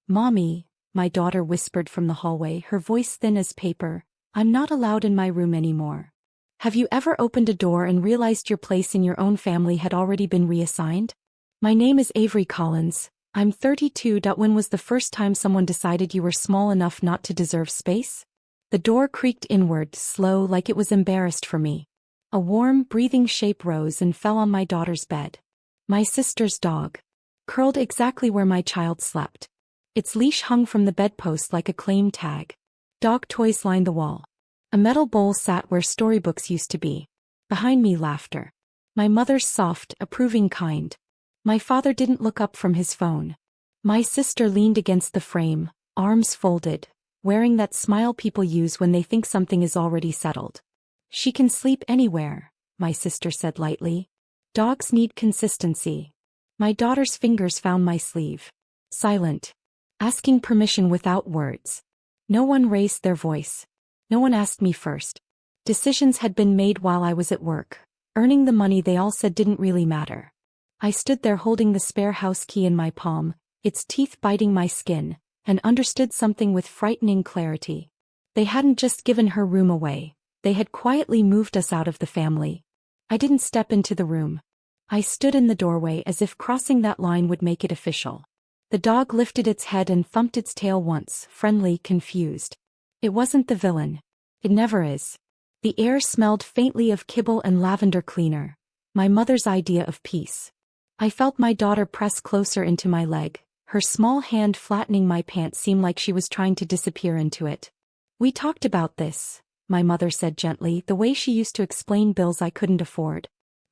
Mommy, my daughter whispered from the hallway, her voice thin as paper, I'm not allowed in my room anymore. Have you ever opened a door and realized your place in your own family had already been reassigned? My name is Avery Collins. I'm 32. When was the first time someone decided you were small enough not to deserve space? The door creaked inward, slow, like it was embarrassed for me. A warm, breathing shape rose and fell on my daughter's bed. My sister's dog. Curled exactly where my child slept. Its leash hung from the bedpost like a claim tag. Dog toys lined the wall. A metal bowl sat where storybooks used to be. Behind me, laughter. My mother's soft, approving kind. My father didn't look up from his phone. My sister leaned against the frame, arms folded, wearing that smile people use when they think something is already settled. She can sleep anywhere, my sister said lightly. Dogs need consistency. My daughter's fingers found my sleeve. Silent. Asking permission without words. No one raised their voice. No one asked me first. Decisions had been made while I was at work, earning the money they all said didn't really matter. I stood there holding the spare house key in my palm, its teeth biting my skin, and understood something with frightening clarity. They hadn't just given her room away, they had quietly moved us out of the family. I didn't step into the room. I stood in the doorway as if crossing that line would make it official. The dog lifted its head and thumped its tail once, friendly, confused. It wasn't the villain. It never is. The air smelled faintly of kibble and lavender cleaner, my mother's idea of peace. I felt my daughter press closer into my leg, her small hand flattening my pants seemed like she was trying to disappear into it. We talked about this, my mother said gently, the way she used to explain bills I couldn't afford.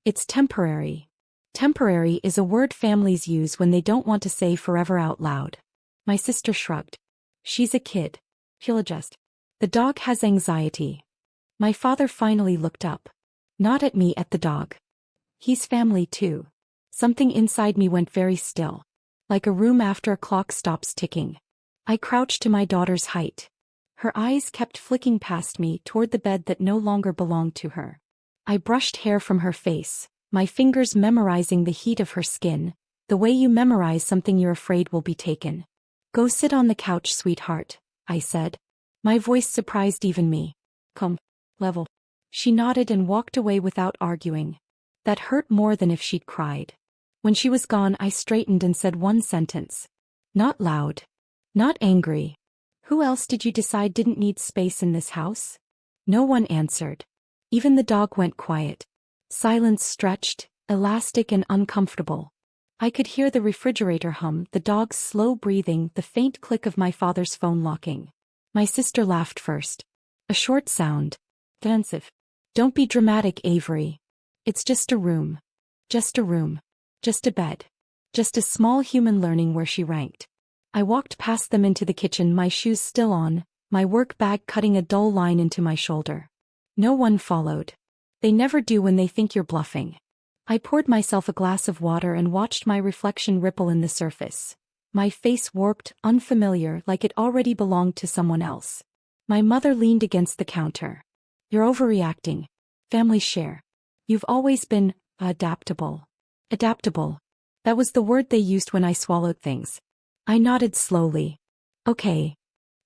It's temporary. Temporary is a word families use when they don't want to say forever out loud. My sister shrugged. She's a kid. She'll adjust. The dog has anxiety. My father finally looked up. Not at me, at the dog. He's family too. Something inside me went very still. Like a room after a clock stops ticking. I crouched to my daughter's height. Her eyes kept flicking past me toward the bed that no longer belonged to her. I brushed hair from her face, my fingers memorizing the heat of her skin, the way you memorize something you're afraid will be taken. Go sit on the couch, sweetheart, I said. My voice surprised even me. Come, level. She nodded and walked away without arguing. That hurt more than if she'd cried. When she was gone, I straightened and said one sentence. Not loud. Not angry. Who else did you decide didn't need space in this house? No one answered. Even the dog went quiet. Silence stretched, elastic and uncomfortable. I could hear the refrigerator hum, the dog's slow breathing, the faint click of my father's phone locking. My sister laughed first. A short sound. Defensive. Don't be dramatic, Avery. It's just a room. Just a room. Just a bed. Just a small human learning where she ranked. I walked past them into the kitchen, my shoes still on, my work bag cutting a dull line into my shoulder. No one followed. They never do when they think you're bluffing. I poured myself a glass of water and watched my reflection ripple in the surface. My face warped, unfamiliar, like it already belonged to someone else. My mother leaned against the counter. You're overreacting. Family share. You've always been adaptable. Adaptable. That was the word they used when I swallowed things. I nodded slowly. Okay.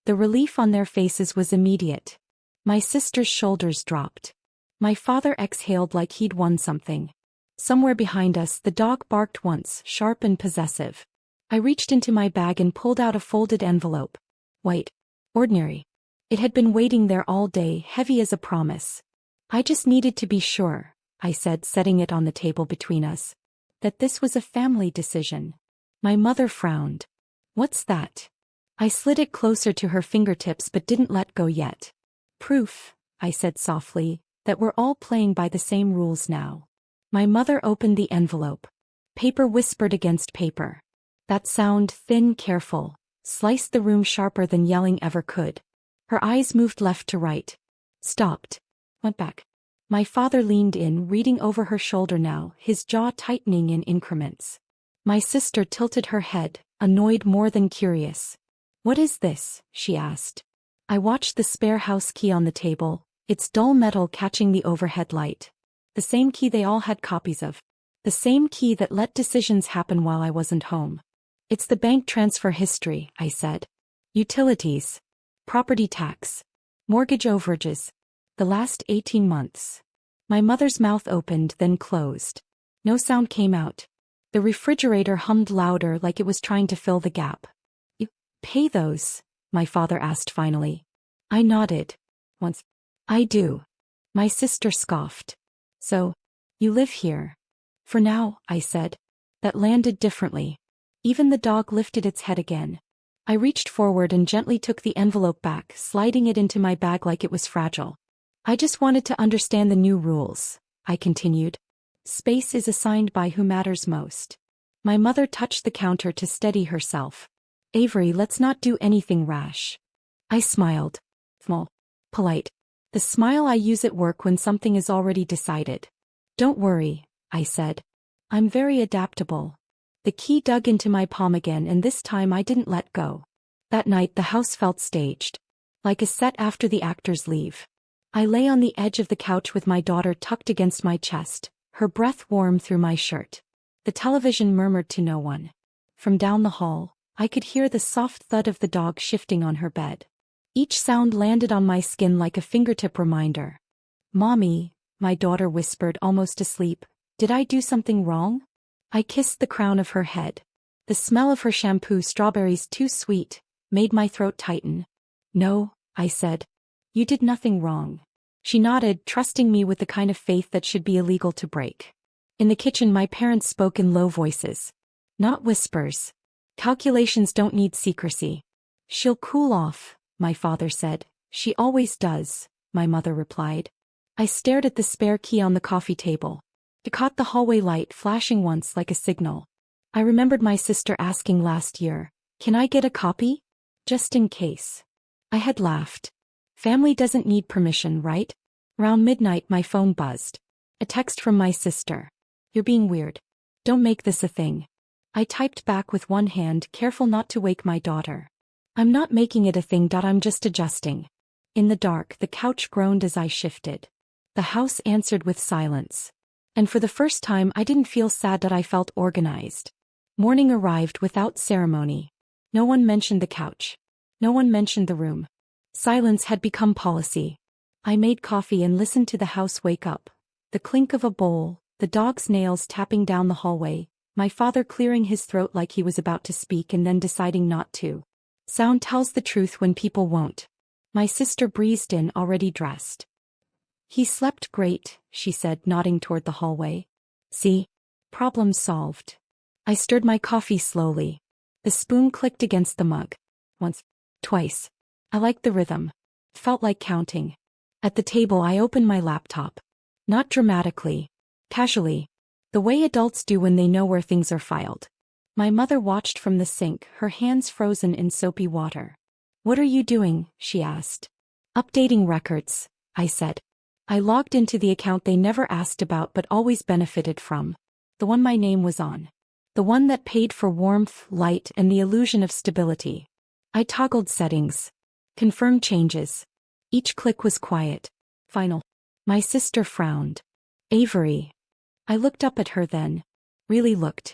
The relief on their faces was immediate. My sister's shoulders dropped. My father exhaled like he'd won something. Somewhere behind us, the dog barked once, sharp and possessive. I reached into my bag and pulled out a folded envelope. White. Ordinary. It had been waiting there all day, heavy as a promise. I just needed to be sure, I said, setting it on the table between us, that this was a family decision. My mother frowned. What's that? I slid it closer to her fingertips but didn't let go yet. Proof, I said softly, that we're all playing by the same rules now. My mother opened the envelope. Paper whispered against paper. That sound, thin, careful, sliced the room sharper than yelling ever could. Her eyes moved left to right. Stopped. Went back. My father leaned in, reading over her shoulder now, his jaw tightening in increments. My sister tilted her head, annoyed more than curious. What is this? She asked. I watched the spare house key on the table, its dull metal catching the overhead light. The same key they all had copies of. The same key that let decisions happen while I wasn't home. It's the bank transfer history, I said. Utilities. Property tax. Mortgage overages. The last 18 months. My mother's mouth opened, then closed. No sound came out. The refrigerator hummed louder, like it was trying to fill the gap. You pay those? My father asked finally. I nodded. Once. I do. My sister scoffed. So, you live here? For now, I said. That landed differently. Even the dog lifted its head again. I reached forward and gently took the envelope back, sliding it into my bag like it was fragile. I just wanted to understand the new rules, I continued. Space is assigned by who matters most. My mother touched the counter to steady herself. Avery, let's not do anything rash. I smiled. Small. Polite. The smile I use at work when something is already decided. Don't worry, I said. I'm very adaptable. The key dug into my palm again, and this time I didn't let go. That night the house felt staged. Like a set after the actors leave. I lay on the edge of the couch with my daughter tucked against my chest, her breath warm through my shirt. The television murmured to no one. From down the hall, I could hear the soft thud of the dog shifting on her bed. Each sound landed on my skin like a fingertip reminder. Mommy, my daughter whispered, almost asleep, did I do something wrong? I kissed the crown of her head. The smell of her shampoo, strawberries too sweet, made my throat tighten. No, I said. You did nothing wrong. She nodded, trusting me with the kind of faith that should be illegal to break. In the kitchen, my parents spoke in low voices. Not whispers. Calculations don't need secrecy. She'll cool off, my father said. She always does, my mother replied. I stared at the spare key on the coffee table. It caught the hallway light, flashing once like a signal. I remembered my sister asking last year, can I get a copy? Just in case. I had laughed. Family doesn't need permission, right? Around midnight my phone buzzed. A text from my sister. You're being weird. Don't make this a thing. I typed back with one hand, careful not to wake my daughter. I'm not making it a thing. I'm just adjusting. In the dark, the couch groaned as I shifted. The house answered with silence. And for the first time I didn't feel sad, I felt organized. Morning arrived without ceremony. No one mentioned the couch. No one mentioned the room. Silence had become policy. I made coffee and listened to the house wake up. The clink of a bowl, the dog's nails tapping down the hallway, my father clearing his throat like he was about to speak and then deciding not to. Sound tells the truth when people won't. My sister breezed in, already dressed. He slept great, she said, nodding toward the hallway. See? Problem solved. I stirred my coffee slowly. The spoon clicked against the mug. Once. Twice. I liked the rhythm. It felt like counting. At the table I opened my laptop. Not dramatically. Casually. The way adults do when they know where things are filed. My mother watched from the sink, her hands frozen in soapy water. What are you doing? She asked. Updating records, I said. I logged into the account they never asked about but always benefited from. The one my name was on. The one that paid for warmth, light, and the illusion of stability. I toggled settings. Confirm changes. Each click was quiet. Final. My sister frowned. Avery. I looked up at her then. Really looked.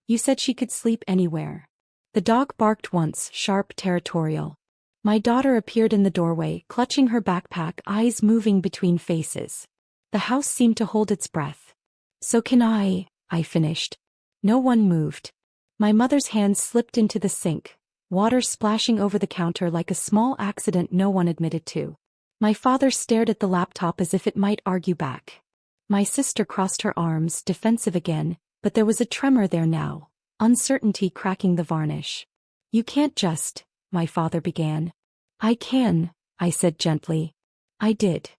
You said she could sleep anywhere. The dog barked once, sharp, territorial. My daughter appeared in the doorway, clutching her backpack, eyes moving between faces. The house seemed to hold its breath. So can I finished. No one moved. My mother's hands slipped into the sink, water splashing over the counter like a small accident no one admitted to. My father stared at the laptop as if it might argue back. My sister crossed her arms, defensive again, but there was a tremor there now, uncertainty cracking the varnish. You can't just, my father began. I can, I said gently. I did.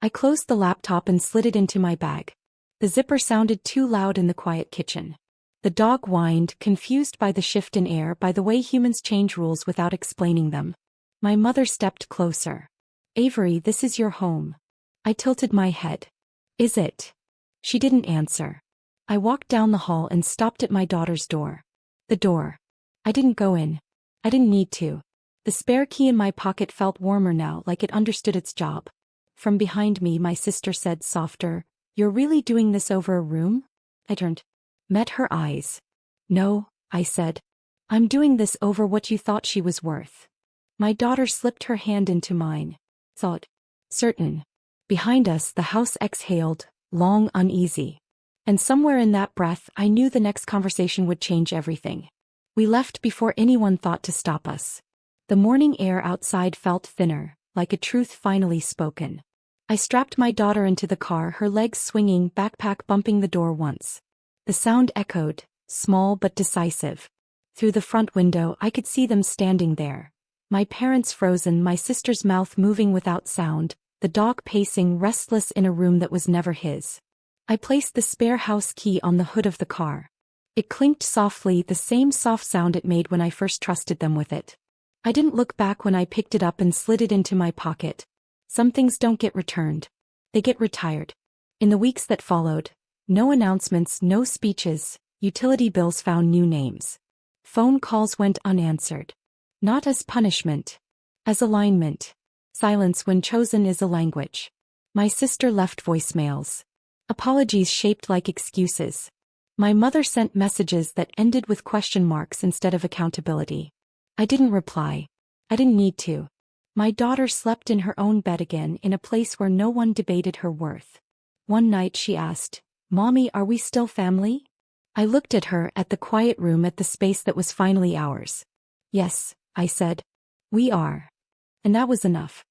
I closed the laptop and slid it into my bag. The zipper sounded too loud in the quiet kitchen. The dog whined, confused by the shift in air, by the way humans change rules without explaining them. My mother stepped closer. Avery, this is your home. I tilted my head. Is it? She didn't answer. I walked down the hall and stopped at my daughter's door. The door. I didn't go in. I didn't need to. The spare key in my pocket felt warmer now, like it understood its job. From behind me, my sister said softer, "You're really doing this over a room?" I turned. Met her eyes. No, I said. I'm doing this over what you thought she was worth. My daughter slipped her hand into mine. Thought. Certain. Behind us the house exhaled, long, uneasy. And somewhere in that breath I knew the next conversation would change everything. We left before anyone thought to stop us. The morning air outside felt thinner, like a truth finally spoken. I strapped my daughter into the car, her legs swinging, backpack bumping the door once. The sound echoed, small but decisive. Through the front window I could see them standing there. My parents frozen, my sister's mouth moving without sound, the dog pacing restless in a room that was never his. I placed the spare house key on the hood of the car. It clinked softly, the same soft sound it made when I first trusted them with it. I didn't look back when I picked it up and slid it into my pocket. Some things don't get returned. They get retired. In the weeks that followed, no announcements, no speeches, utility bills found new names. Phone calls went unanswered. Not as punishment. As alignment. Silence when chosen is a language. My sister left voicemails. Apologies shaped like excuses. My mother sent messages that ended with question marks instead of accountability. I didn't reply. I didn't need to. My daughter slept in her own bed again, in a place where no one debated her worth. One night she asked, "Mommy, are we still family?" I looked at her, at the quiet room, at the space that was finally ours. "Yes," I said. "We are." And that was enough.